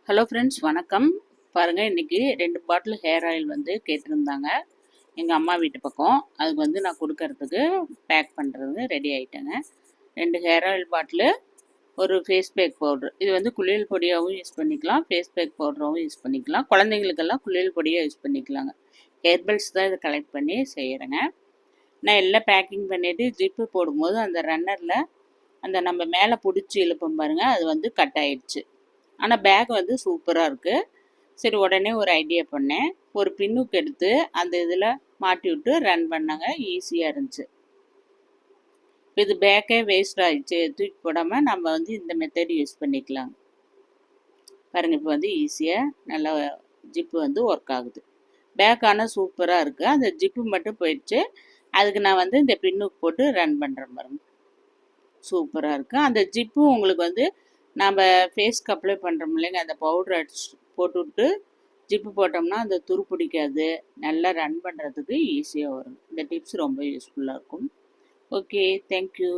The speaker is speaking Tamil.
ஹலோ ஃப்ரெண்ட்ஸ், வணக்கம். பாருங்கள், இன்றைக்கி 2 பாட்டில் ஹேர் ஆயில் வந்து கேட்டிருந்தாங்க எங்கள் அம்மா வீட்டு பக்கம். அதுக்கு வந்து நான் கொடுக்கறதுக்கு பேக் பண்ணுறது ரெடி ஆகிட்டேங்க. 2 ஹேர் ஆயில் பாட்டிலு, ஒரு ஃபேஸ் பேக் பவுட்ரு. இது வந்து குளியல் பொடியாகவும் யூஸ் பண்ணிக்கலாம், ஃபேஸ் பேக் பவுடராகவும் யூஸ் பண்ணிக்கலாம். குழந்தைங்களுக்கெல்லாம் குளியல் பொடியாக யூஸ் பண்ணிக்கலாங்க. ஹேர்பல்ஸ் தான் இதை கலெக்ட் பண்ணி செய்கிறேங்க. நான் எல்லாம் பேக்கிங் பண்ணிவிட்டு ஜிப்பு போடும்போது அந்த ரன்னரில் அந்த நம்ம மேலே பிடிச்சி இழுப்போம் பாருங்கள், அது வந்து கட் ஆயிடுச்சு. ஆனால் பேக் வந்து சூப்பராக இருக்குது. சரி, உடனே ஒரு ஐடியா பண்ணேன். ஒரு பின்னுக்கு எடுத்து அந்த இதில் மாட்டி விட்டு ரன் பண்ணாங்க. ஈஸியாக இருந்துச்சு. இது பேக்கே வேஸ்ட் ஆகிடுச்சு, தூக்கி போடாமல் நம்ம வந்து இந்த மெத்தட் யூஸ் பண்ணிக்கலாம். பாருங்கள், இப்போ வந்து ஈஸியாக நல்லா ஜிப்பு வந்து ஒர்க் ஆகுது. பேக் ஆனால் சூப்பராக இருக்குது. அந்த ஜிப்பு மட்டும் போயிடுச்சு. அதுக்கு நான் வந்து இந்த பின்னுக்கு போட்டு ரன் பண்ணுறேன் பாருங்கள். சூப்பராக இருக்குது. அந்த ஜிப்பும் உங்களுக்கு வந்து நம்ம ஃபேஸ்க்கு அப்ளை பண்ணுறோம் இல்லைங்க, அந்த பவுடர் அடிச்சு போட்டுவிட்டு ஜிப்பு போட்டோம்னா அந்த துரு பிடிக்காது. நல்லா ரன் பண்ணுறதுக்கு ஈஸியாக வரும். இந்த டிப்ஸ் ரொம்ப யூஸ்ஃபுல்லாக இருக்கும். Okay, thank you.